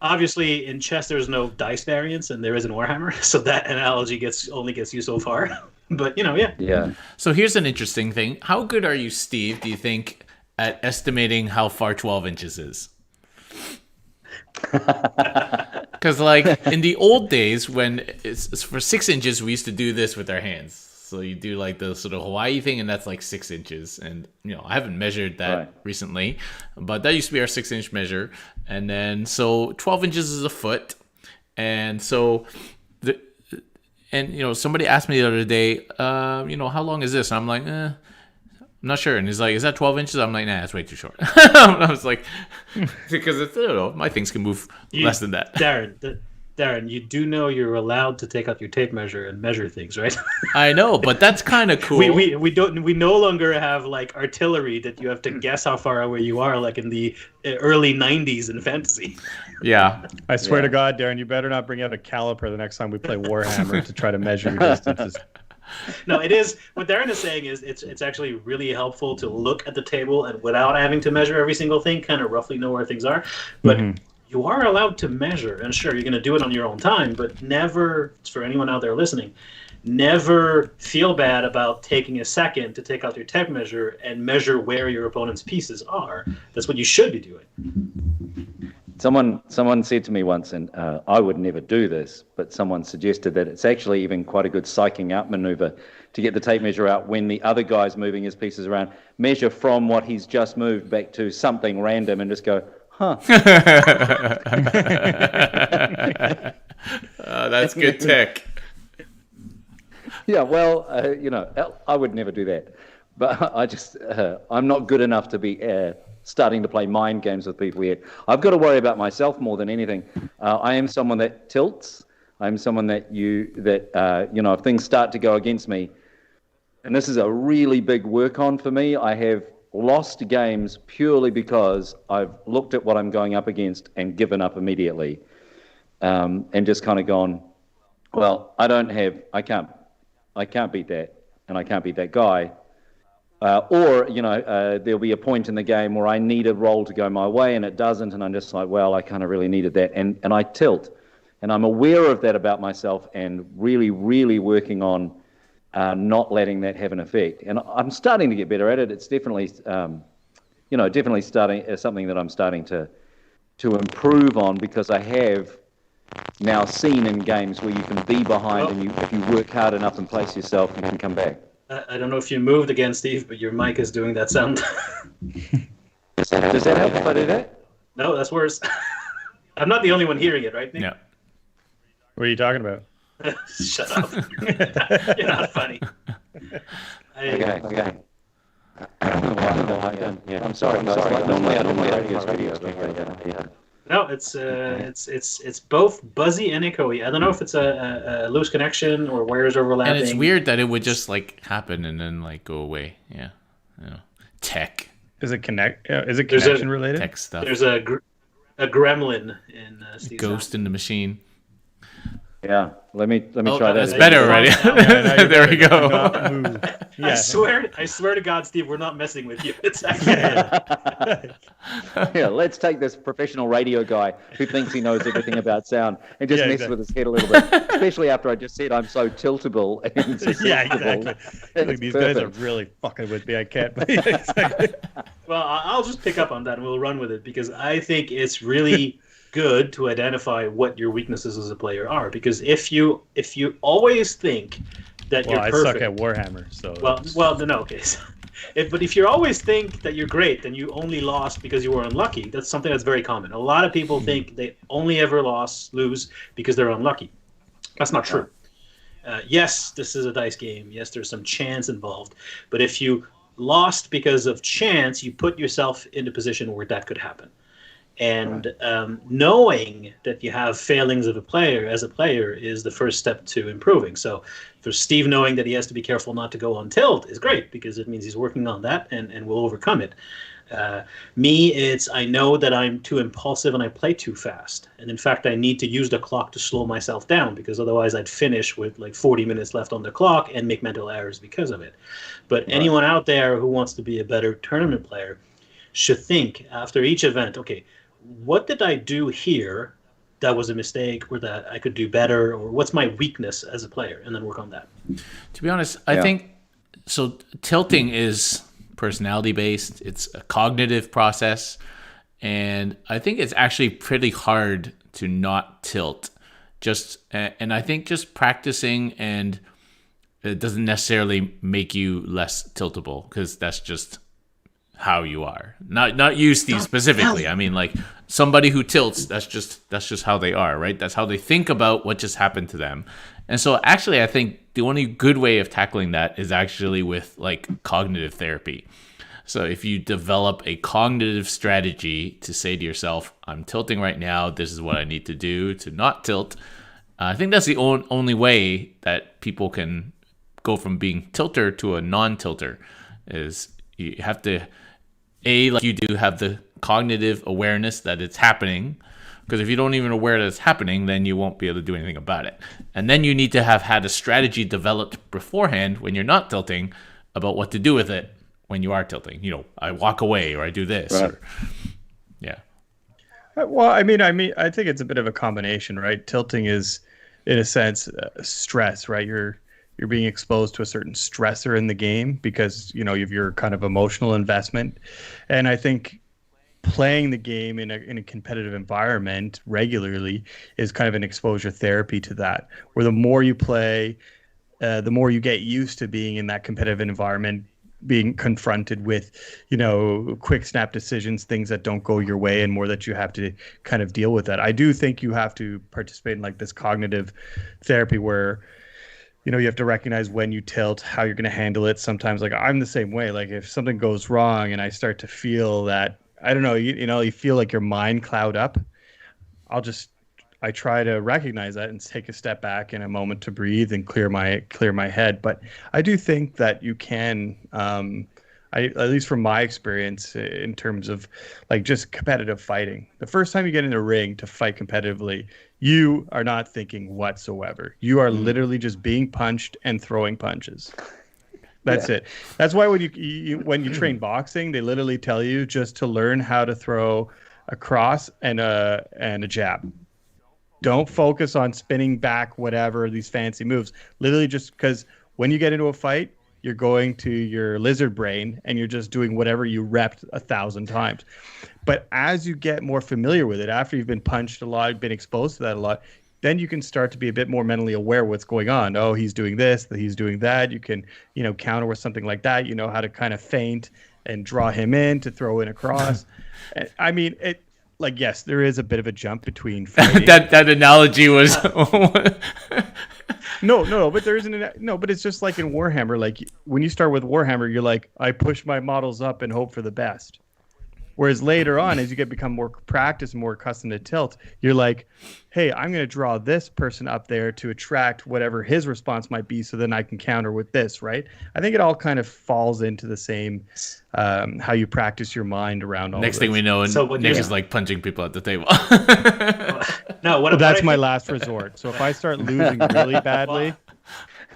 Obviously, in chess, there's no dice variance, and there is in Warhammer, so that analogy only gets you so far. But, Yeah. So here's an interesting thing. How good are you, Steve, do you think, at estimating how far 12 inches is? Because, in the old days, when it's for 6 inches, we used to do this with our hands. So you do, the sort of Hawaii thing, and that's, 6 inches. And, I haven't measured that recently, but that used to be our 6-inch measure. And then, so 12 inches is a foot. And so, somebody asked me the other day, how long is this? And I'm like, I'm not sure. And he's like, is that 12 inches? I'm like, nah, it's way too short. I was like, because I don't know, my things can move less than that. Darren, you do know you're allowed to take out your tape measure and measure things, right? I know, but that's kind of cool. We no longer have artillery that you have to guess how far away you are, like in the early 90s in fantasy. Yeah. I swear to God, Darren, you better not bring out a caliper the next time we play Warhammer to try to measure your distances. No, it is. What Darren is saying is it's actually really helpful to look at the table and without having to measure every single thing, kind of roughly know where things are. But you are allowed to measure, and sure, you're going to do it on your own time, but never, for anyone out there listening, never feel bad about taking a second to take out your tape measure and measure where your opponent's pieces are. That's what you should be doing. Someone said to me once, and I would never do this, but someone suggested that it's actually even quite a good psyching out maneuver to get the tape measure out when the other guy's moving his pieces around. Measure from what he's just moved back to something random and just go, huh. That's good tech. Yeah, well, I would never do that. But I'm not good enough to be starting to play mind games with people yet. I've got to worry about myself more than anything. I am someone that tilts. I'm someone that if things start to go against me, and this is a really big work on for me, I have lost games purely because I've looked at what I'm going up against and given up immediately, and just kind of gone, well, I can't beat that, and I can't beat that guy. There'll be a point in the game where I need a roll to go my way and it doesn't, and I'm just like, well, I kind of really needed that, and I tilt. And I'm aware of that about myself and really, really working on not letting that have an effect. And I'm starting to get better at it. It's definitely, definitely starting something that I'm starting to improve on, because I have now seen in games where you can be behind and if you work hard enough and place yourself, you can come back. I don't know if you moved again, Steve, but your mic is doing that sound. Does that help if I do that? No, that's worse. I'm not the only one hearing it, right, Nick? No. What are you talking about? Shut up. You're not funny. Okay. I'm sorry. Normally I don't make videos. No, it's both buzzy and echoey. I don't know if it's a loose connection or wires overlapping. And it's weird that it would just like happen and then like go away. Yeah. Tech. Is it connection related? Tech stuff. There's a gremlin in Steve's Ghost house. in the machine. Yeah, let me try that. That's better already. There we go. Yeah. I swear to God, Steve, we're not messing with you. It's actually yeah, let's take this professional radio guy who thinks he knows everything about sound and just mess with his head a little bit. Especially after I just said I'm so tiltable and yeah, exactly. Look, these guys are really fucking with me. I can't. Exactly. Well, I'll just pick up on that and we'll run with it, because I think it's really good to identify what your weaknesses as a player are, because if you always think that you're perfect, I suck at Warhammer, so no case. But if you always think that you're great, then you only lost because you were unlucky. That's something that's very common. A lot of people think they only ever lose because they're unlucky. That's not true. Yes, this is a dice game. Yes, there's some chance involved. But if you lost because of chance, you put yourself in a position where that could happen. And knowing that you have failings as a player is the first step to improving. So for Steve, knowing that he has to be careful not to go on tilt is great, because it means he's working on that and will overcome it. I know that I'm too impulsive and I play too fast. And in fact, I need to use the clock to slow myself down, because otherwise I'd finish with like 40 minutes left on the clock and make mental errors because of it. But anyone out there who wants to be a better tournament player should think after each event, okay, what did I do here that was a mistake, or that I could do better, or what's my weakness as a player, and then work on that. To be honest, I think so. Tilting is personality based. It's a cognitive process, and I think it's actually pretty hard to not tilt. And I think just practicing, and it doesn't necessarily make you less tiltable, because that's just how you are. Not you, Steve, specifically. I mean, like somebody who tilts, that's just how they are, right? That's how they think about what just happened to them. And so actually I think the only good way of tackling that is actually with like cognitive therapy. So if you develop a cognitive strategy to say to yourself, I'm tilting right now, this is what I need to do to not tilt. I think that's the only way that people can go from being tilter to a non-tilter, is you have to, like you do, have the cognitive awareness that it's happening, because if you don't even aware that it's happening, then you won't be able to do anything about it. And then you need to have had a strategy developed beforehand when you're not tilting about what to do with it when you are tilting. You know, I walk away, or I do this. Right. Yeah. Well, I mean, I think it's a bit of a combination, right? Tilting is, in a sense, stress, right? You're being exposed to a certain stressor in the game because, you know, you have your kind of emotional investment. And I think playing the game in a competitive environment regularly is kind of an exposure therapy to that, where the more you play, the more you get used to being in that competitive environment, being confronted with, you know, quick snap decisions, things that don't go your way, and more that you have to kind of deal with that. I do think you have to participate in like this cognitive therapy where you have to recognize when you tilt, how you're going to handle it. Sometimes, like, I'm the same way. Like, if something goes wrong and I start to feel that, I don't know, you feel like your mind cloud up, I try to recognize that and take a step back in a moment to breathe and clear my head. But I do think that you can, at least from my experience in terms of like just competitive fighting, the first time you get in a ring to fight competitively, you are not thinking whatsoever. You are literally just being punched and throwing punches. That's it. That's why when you train boxing, they literally tell you just to learn how to throw a cross and a jab. Don't focus on spinning back, whatever, these fancy moves. Literally just because when you get into a fight, you're going to your lizard brain and you're just doing whatever you repped 1,000 times. But as you get more familiar with it, after you've been punched a lot, been exposed to that a lot, then you can start to be a bit more mentally aware of what's going on. Oh, he's doing this, he's doing that. You can, counter with something like that. You know how to kind of feint and draw him in to throw in a cross. I mean, like, yes, there is a bit of a jump between fighting. that analogy was no, but there isn't but it's just like in Warhammer. Like when you start with Warhammer, you're like, I push my models up and hope for the best. Whereas later on, as you become more practiced, more accustomed to tilt, you're like, hey, I'm going to draw this person up there to attract whatever his response might be, so then I can counter with this, right? I think it all kind of falls into the same how you practice your mind around all Next of thing this. we know, Nick is like punching people at the table. That's my last resort. So if I start losing really badly...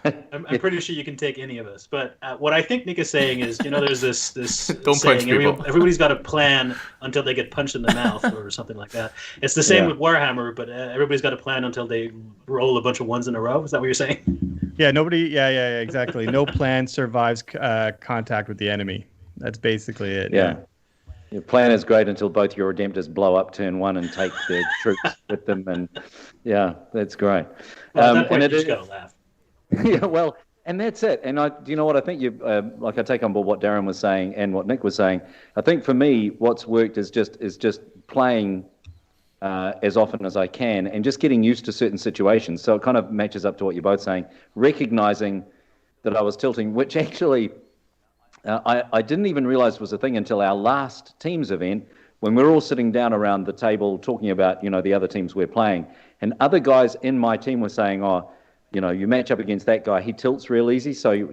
I'm pretty sure you can take any of us. But what I think Nick is saying is, there's this Don't saying, punch people. Everybody's got a plan until they get punched in the mouth or something like that. It's the same with Warhammer, but everybody's got a plan until they roll a bunch of ones in a row. Is that what you're saying? Yeah, nobody. Yeah, exactly. No plan survives contact with the enemy. That's basically it. Yeah. Your plan is great until both your Redemptors blow up turn one and take their troops with them. And yeah, that's great. Well, at that point, you just got to laugh. Yeah, well, and that's it. And do you know what I think? I take on board what Darren was saying and what Nick was saying. I think for me, what's worked is just playing as often as I can and just getting used to certain situations. So it kind of matches up to what you're both saying. Recognizing that I was tilting, which actually I didn't even realize was a thing until our last teams event, when we were all sitting down around the table talking about the other teams we're playing, and other guys in my team were saying, you match up against that guy, he tilts real easy, so you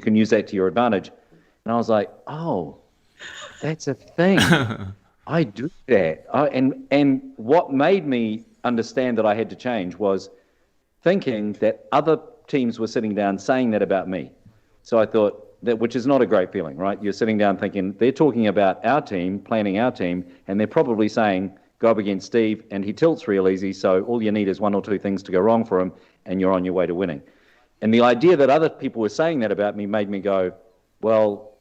can use that to your advantage. And I was like, oh, that's a thing. I do that. And what made me understand that I had to change was thinking that other teams were sitting down saying that about me. So I thought, which is not a great feeling, right? You're sitting down thinking, they're talking about our team, planning our team, and they're probably saying, go up against Steve, and he tilts real easy, so all you need is one or two things to go wrong for him, and you're on your way to winning. And the idea that other people were saying that about me made me go, well,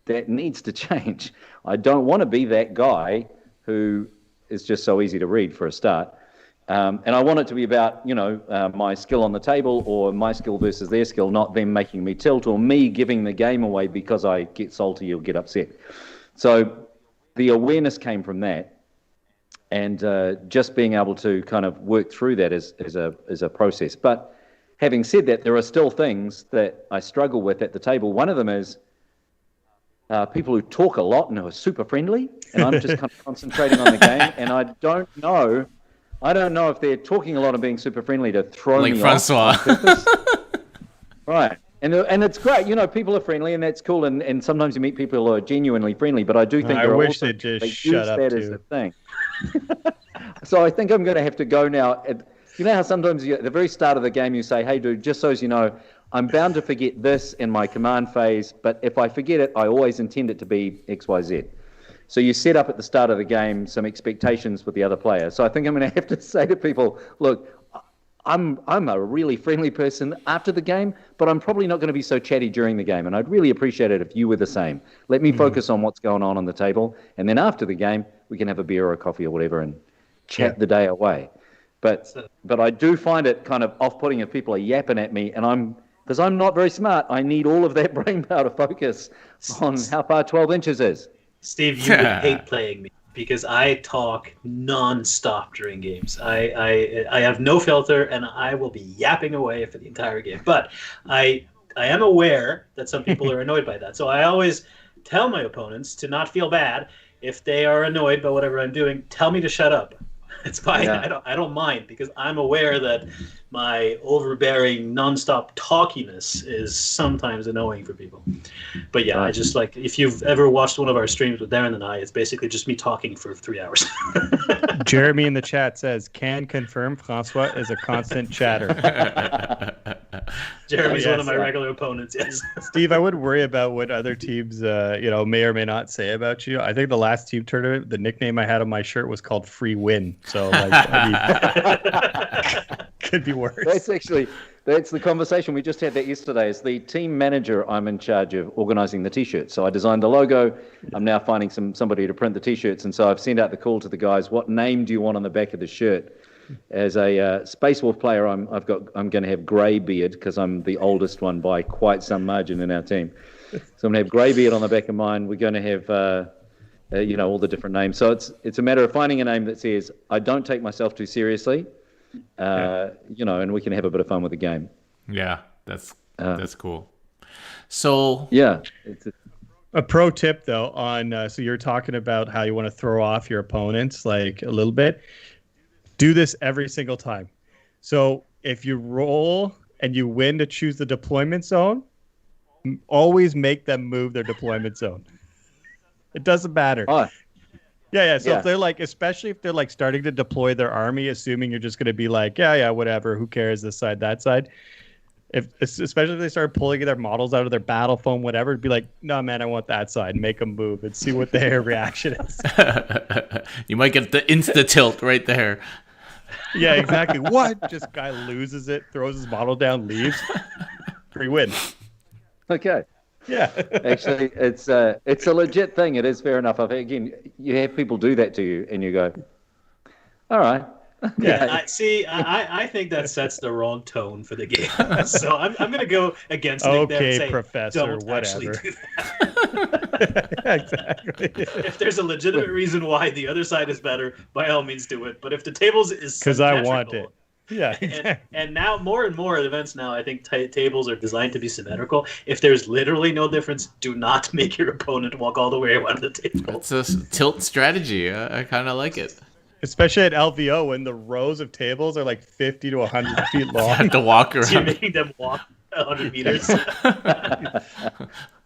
that needs to change. I don't want to be that guy who is just so easy to read for a start. And I want it to be about, my skill on the table or my skill versus their skill, not them making me tilt or me giving the game away because I get salty or get upset. So the awareness came from that. And just being able to kind of work through that is a process. But having said that, there are still things that I struggle with at the table. One of them is people who talk a lot and who are super friendly, and I'm just kind of concentrating on the game. And I don't know if they're talking a lot and being super friendly to throw me Francois. off on purpose. Right. And it's great, people are friendly and that's cool. And sometimes you meet people who are genuinely friendly, but I do think I wish they'd just shut up as a thing. So I think I'm going to have to go now. You know how sometimes at the very start of the game you say, hey, dude, just so as you know, I'm bound to forget this in my command phase, but if I forget it, I always intend it to be X, Y, Z. So you set up at the start of the game some expectations with the other player. So I think I'm going to have to say to people, look, I'm a really friendly person after the game, but I'm probably not going to be so chatty during the game. And I'd really appreciate it if you were the same. Let me focus on what's going on the table. And then after the game, we can have a beer or a coffee or whatever and chat the day away. But I do find it kind of off-putting if people are yapping at me. And because I'm not very smart, I need all of that brain power to focus on how far 12 inches is. Steve, you would hate playing me. because I talk non-stop during games. I have no filter, and I will be yapping away for the entire game. But I am aware that some people are annoyed by that. So I always tell my opponents to not feel bad if they are annoyed by whatever I'm doing. Tell me to shut up. It's fine. Yeah. I don't mind, because I'm aware that my overbearing, nonstop talkiness is sometimes annoying for people. But yeah, I just like, if you've ever watched one of our streams with Darren and I, it's basically just me talking for 3 hours. Jeremy in the chat says, can confirm Francois is a constant chatter. Jeremy's one of my regular opponents, yes. Steve, I would worry about what other teams may or may not say about you. I think the last team tournament, the nickname I had on my shirt was called Free Win. So could be worse. That's the conversation. We just had that yesterday. As the team manager, I'm in charge of organizing the T-shirts. So I designed the logo. I'm now finding somebody to print the T-shirts. And so I've sent out the call to the guys, what name do you want on the back of the shirt? As a Space Wolf player, I'm going to have grey beard, because I'm the oldest one by quite some margin in our team. So I'm going to have grey beard on the back of mine. We're going to have all the different names. So it's a matter of finding a name that says, I don't take myself too seriously, and we can have a bit of fun with the game. Yeah, that's cool. So yeah, a pro tip though on so you're talking about how you want to throw off your opponents like a little bit. Do this every single time. So if you roll and you win to choose the deployment zone, always make them move their deployment zone. It doesn't matter. Oh. Yeah. So if they're like, especially if they're like starting to deploy their army, assuming you're just going to be like, yeah, whatever, who cares, this side, that side. Especially if they start pulling their models out of their battle phone, whatever, it'd be like, no, man, I want that side. Make them move and see what their reaction is. You might get the insta tilt right there. Yeah, exactly. What? Just guy loses it, throws his model down, leaves. Free win. Okay. Yeah. Actually, it's a legit thing. It is fair enough. Again, you have people do that to you, and you go, all right. Yeah. I think that sets the wrong tone for the game. So I'm going to go against Nick there and say, professor, don't whatever. actually do that. Exactly. If there's a legitimate reason why the other side is better, by all means do it. But if the tables is because I want it. Yeah. And now more and more events now, I think tables are designed to be symmetrical. If there's literally no difference, do not make your opponent walk all the way around the table. It's a tilt strategy. I kind of like it. Especially at LVO when the rows of tables are like 50 to 100 feet long. You have to walk around. So you're making them walk 100 meters.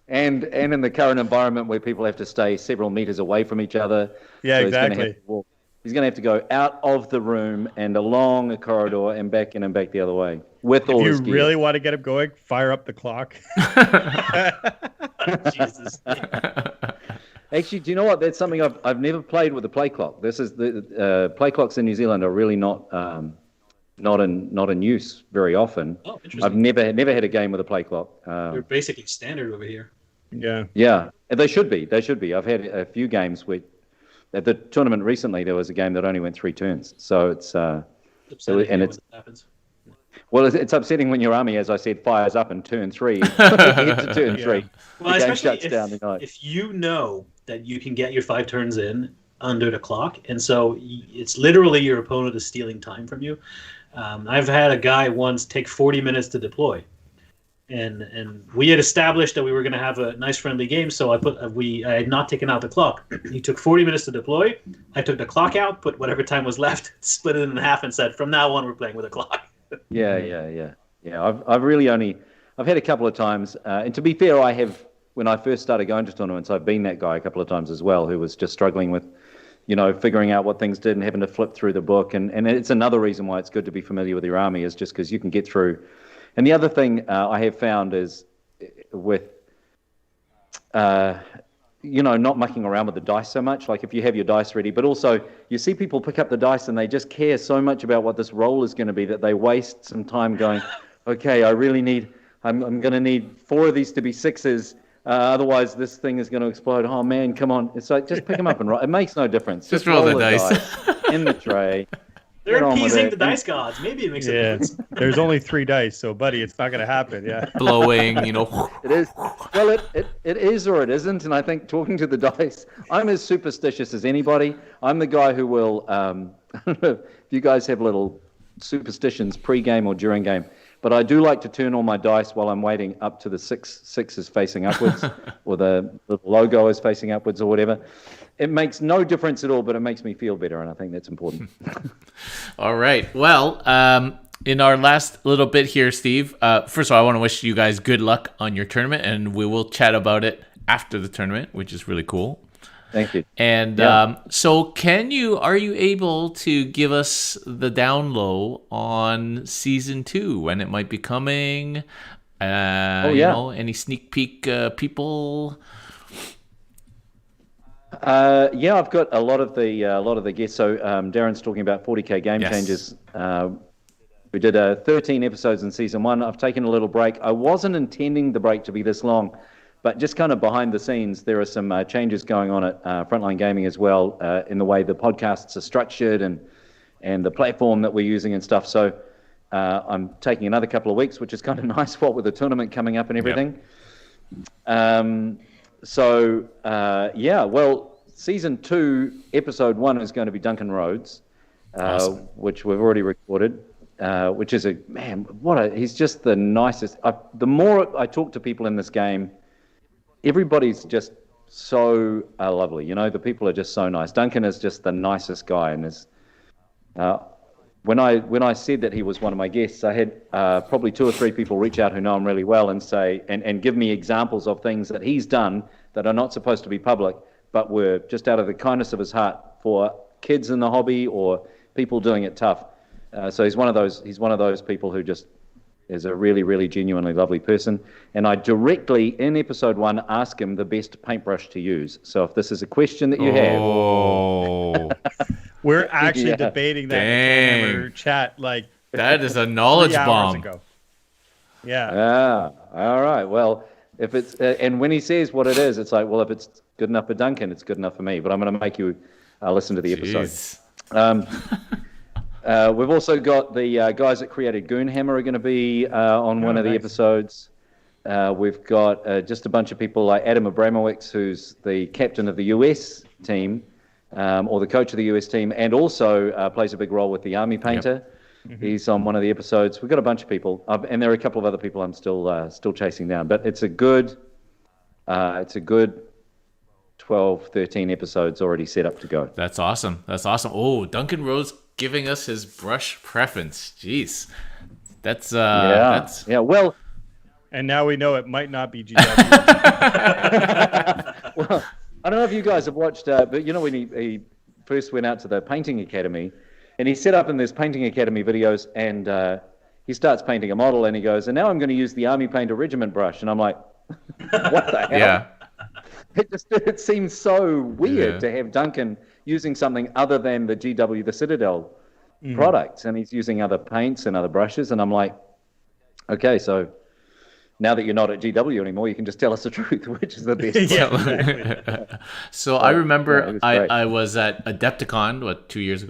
And in the current environment where people have to stay several meters away from each other. Yeah, so exactly. He's going to have to go out of the room and along a corridor and back in and back the other way with all his gear. If you really want to get him going, fire up the clock. Jesus. Actually, do you know what? That's something I've never played with the play clock. This is the play clocks in New Zealand are really not in use very often. Oh, interesting. I've never had a game with a play clock. They're basically standard over here. Yeah. Yeah, and they should be. I've had a few games where at the tournament recently there was a game that only went 3 turns. So it's happens. Well, it's upsetting when your army, as I said, fires up in turn 3. You get to turn 3. Well, the game especially shuts down the night. If you know that you can get your 5 turns in under the clock, and so it's literally your opponent is stealing time from you. I've had a guy once take 40 minutes to deploy, and we had established that we were going to have a nice friendly game. So I had not taken out the clock. He took 40 minutes to deploy. I took the clock out, put whatever time was left, split it in half, and said, "From now on, we're playing with a clock." Yeah. I've had a couple of times, and to be fair, when I first started going to tournaments, I've been that guy a couple of times as well, who was just struggling with, figuring out what things did and having to flip through the book. And it's another reason why it's good to be familiar with your army, is just because you can get through. And the other thing I have found is with, not mucking around with the dice so much. Like if you have your dice ready, but also you see people pick up the dice and they just care so much about what this roll is going to be that they waste some time going, okay, I'm going to need 4 of these to be 6s. Otherwise, this thing is going to explode. Oh, man, come on. It's like, just pick them up and roll. It makes no difference. Just roll the dice. In the tray. They're appeasing the dice gods. Maybe it makes a difference. There's only 3 dice, so buddy, it's not going to happen. Yeah. Blowing, you know. It is. Well, it is or it isn't. And I think talking to the dice, I'm as superstitious as anybody. I'm the guy who will, I don't know if you guys have little superstitions pre-game or during game, but I do like to turn all my dice while I'm waiting up to the six is facing upwards or the logo is facing upwards or whatever. It makes no difference at all, but it makes me feel better, and I think that's important. All right. Well, in our last little bit here, Steve, first of all, I want to wish you guys good luck on your tournament, and we will chat about it after the tournament, which is really cool. Thank you. And so are you able to give us the down low on season 2, when it might be coming? You know, any sneak peek people? I've got a lot of the guests. So Darren's talking about 40K game changes. We did 13 episodes in season 1. I've taken a little break. I wasn't intending the break to be this long, but just kind of behind the scenes, there are some changes going on at Frontline Gaming as well, in the way the podcasts are structured and the platform that we're using and stuff. So I'm taking another couple of weeks, which is kind of nice, with the tournament coming up and everything. Season 2, episode 1 is going to be Duncan Rhodes, awesome. Which we've already recorded, which is he's just the nicest. The more I talk to people in this game, everybody's just so lovely. You know, the people are just so nice. Duncan is just the nicest guy, and when I said that he was one of my guests, I had probably 2 or 3 people reach out who know him really well and say and give me examples of things that he's done that are not supposed to be public, but were just out of the kindness of his heart for kids in the hobby or people doing it tough. So he's one of those people who just is a really, really genuinely lovely person. And I directly, in episode 1, ask him the best paintbrush to use. So if this is a question that you have... We're actually debating that in the CanHammer chat. That is a knowledge bomb. Ago. Yeah. All right. Well, if it's and when he says what it is, it's like, well, if it's good enough for Duncan, it's good enough for me. But I'm going to make you listen to the episode. We've also got the guys that created CanHammer are going to be on one of the episodes. We've got just a bunch of people like Adam Abramowitz, who's the captain of the US team. Or the coach of the US team, and also plays a big role with the Army Painter. Yep. Mm-hmm. He's on one of the episodes. We've got a bunch of people, and there are a couple of other people I'm still chasing down. But it's a good 12, 13 episodes already set up to go. That's awesome. Oh, Duncan Rhodes giving us his brush preference. Jeez, that's well. And now we know it might not be GW. Well, I don't know if you guys have watched, but you know when he first went out to the painting academy, and he set up in this painting academy videos, and he starts painting a model, and he goes, and now I'm going to use the Army Painter Regiment brush, and I'm like, what the hell? Yeah. It seems so weird to have Duncan using something other than the GW, the Citadel products, and he's using other paints and other brushes, and I'm like, okay, so now that you're not at GW anymore, you can just tell us the truth, which is the best. Exactly. So I remember I was at Adepticon, 3 years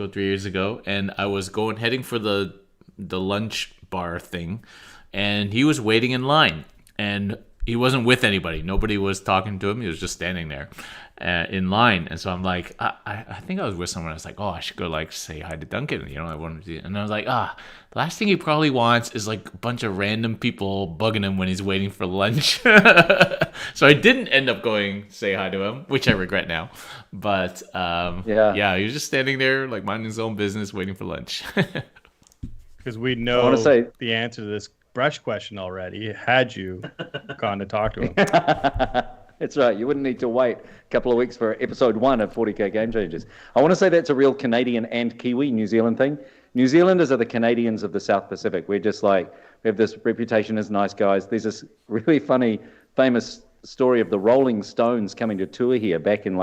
ago, and I was heading for the lunch bar thing, and he was waiting in line, and he wasn't with anybody. Nobody was talking to him. He was just standing there in line. And so I'm like, I think I was with someone. I was like, I should go say hi to Duncan. You know, I wanted to. And I was like, the last thing he probably wants is a bunch of random people bugging him when he's waiting for lunch. So I didn't end up going say hi to him, which I regret now. But he was just standing there minding his own business, waiting for lunch. Because we know the answer to this brush question already, had you gone to talk to him. That's right. You wouldn't need to wait a couple of weeks for episode 1 of 40K Game Changers. I want to say that's a real Canadian and Kiwi, New Zealand thing. New Zealanders are the Canadians of the South Pacific. We're just we have this reputation as nice guys. There's this really funny, famous story of the Rolling Stones coming to tour here back in the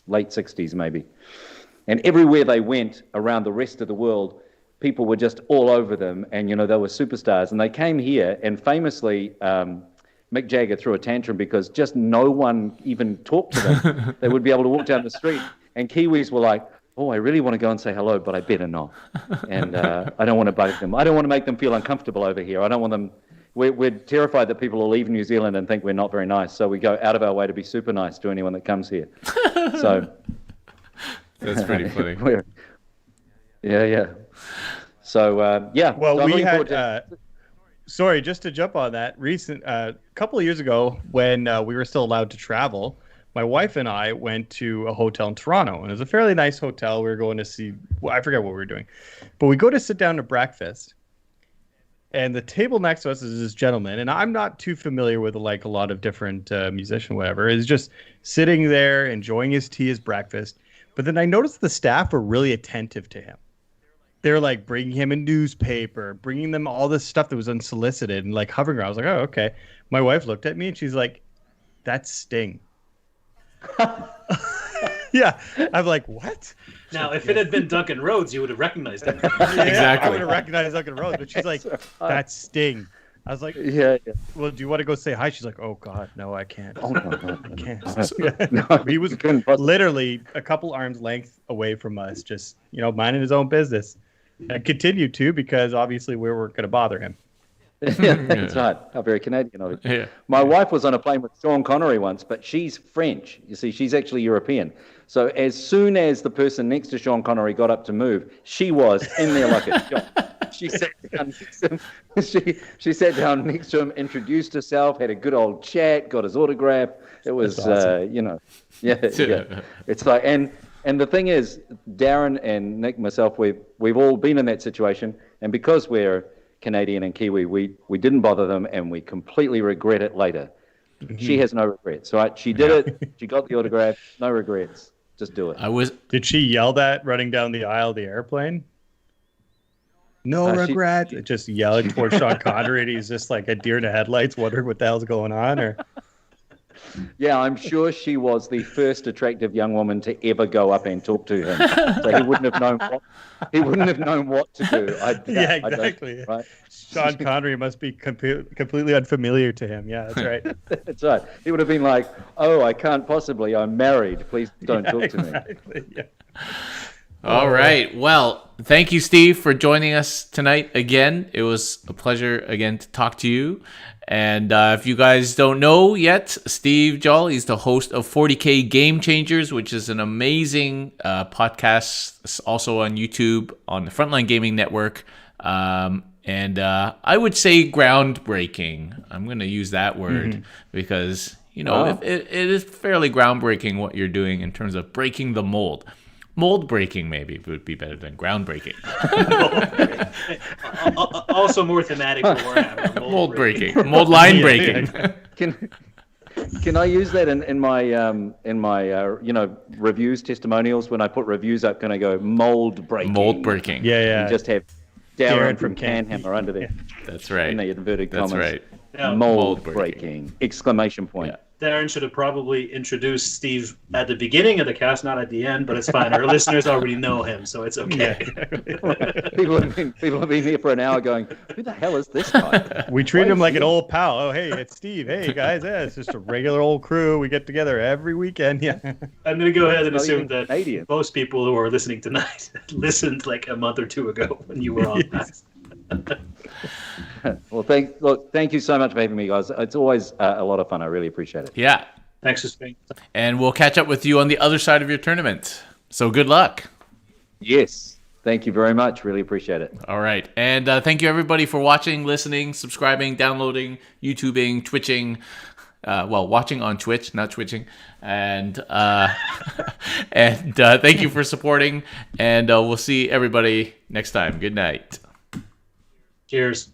late 60s maybe. And everywhere they went around the rest of the world, people were just all over them, and they were superstars. And they came here, and famously, Mick Jagger threw a tantrum because just no one even talked to them. They would be able to walk down the street, and Kiwis were like, oh, I really want to go and say hello, but I better not. And I don't want to bug them. I don't want to make them feel uncomfortable over here. I don't want them. We're terrified that people will leave New Zealand and think we're not very nice. So we go out of our way to be super nice to anyone that comes here. So that's pretty funny. Yeah. So yeah. Well, so we had. Sorry, just to jump on that. A couple of years ago, when we were still allowed to travel, my wife and I went to a hotel in Toronto, and it was a fairly nice hotel. We were going to see. Well, I forget what we were doing, but we go to sit down to breakfast. And the table next to us is this gentleman, and I'm not too familiar with like a lot of different musicians, whatever. Is just sitting there enjoying his tea, his breakfast. But then I noticed the staff were really attentive to him. They're like bringing him a newspaper, bringing them all this stuff that was unsolicited, and like hovering around. I was like, oh, okay. My wife looked at me and she's like, "That's Sting." Yeah, I'm like, what? Now, if it had been Duncan Rhodes, you would have recognized him. Exactly. I would have recognized Duncan Rhodes, but she's like, that's Sting. I was like, yeah. Well, do you want to go say hi? She's like, oh, God, no, I can't. Oh, no. I can't. He was literally a couple arms length away from us, just, minding his own business. And continued to, because obviously we weren't going to bother him. Yeah, that's right. How very Canadian of it. Yeah. My wife was on a plane with Sean Connery once, but she's French. You see, she's actually European. So as soon as the person next to Sean Connery got up to move, she was in there like a shot. She sat down next to him. She sat down next to him, introduced herself, had a good old chat, got his autograph. It was, awesome. Yeah. It's like, and the thing is, Darren and Nick, myself, we've all been in that situation, and because we're Canadian and Kiwi, we didn't bother them, and we completely regret it later. Mm-hmm. She has no regrets. Right? She did it. She got the autograph. No regrets. Just do it. Did she yell that running down the aisle of the airplane? No regret. Just yelling towards Sean Connery, and he's just like a deer in the headlights, wondering what the hell's going on. Or yeah, I'm sure she was the first attractive young woman to ever go up and talk to him. So he wouldn't have known what to do. Yeah, exactly. Right? Sean Connery must be completely unfamiliar to him. Yeah, that's right. That's right. He would have been like, "Oh, I can't possibly. I'm married. Please don't talk to me." Yeah. All right. Well, thank you, Steve, for joining us tonight again. It was a pleasure again to talk to you. And if you guys don't know yet, Steve Joll is the host of 40K Game Changers, which is an amazing podcast. It's also on YouTube on the Frontline Gaming Network. And I would say groundbreaking. I'm going to use that word because, it is fairly groundbreaking what you're doing in terms of breaking the mold. Mold breaking maybe would be better than groundbreaking. Also more thematic for Warhammer. Mold breaking. Mold line breaking. Can I use that in my reviews, testimonials? When I put reviews up, can I go mold breaking? Mold breaking. Yeah. And just have Darren from CanHammer under there. That's right. In the inverted commas. That's right. Yeah. Mold breaking! Exclamation point. Yeah. Darren should have probably introduced Steve at the beginning of the cast, not at the end, but it's fine. Our listeners already know him, so it's okay. People have been here for an hour going, who the hell is this guy? We treat him like an old pal. Oh, hey, it's Steve. Hey, guys, it's just a regular old crew. We get together every weekend. Yeah. I'm going to go ahead and assume that Canadian. Most people who are listening tonight listened like a month or two ago when you were on that. Well, thank you so much for having me, guys. It's always a lot of fun. I really appreciate it. Yeah. Thanks for spending time. And we'll catch up with you on the other side of your tournament. So good luck. Yes. Thank you very much. Really appreciate it. All right. And thank you, everybody, for watching, listening, subscribing, downloading, YouTubing, Twitching. Watching on Twitch, not twitching. And thank you for supporting. And we'll see everybody next time. Good night. Cheers.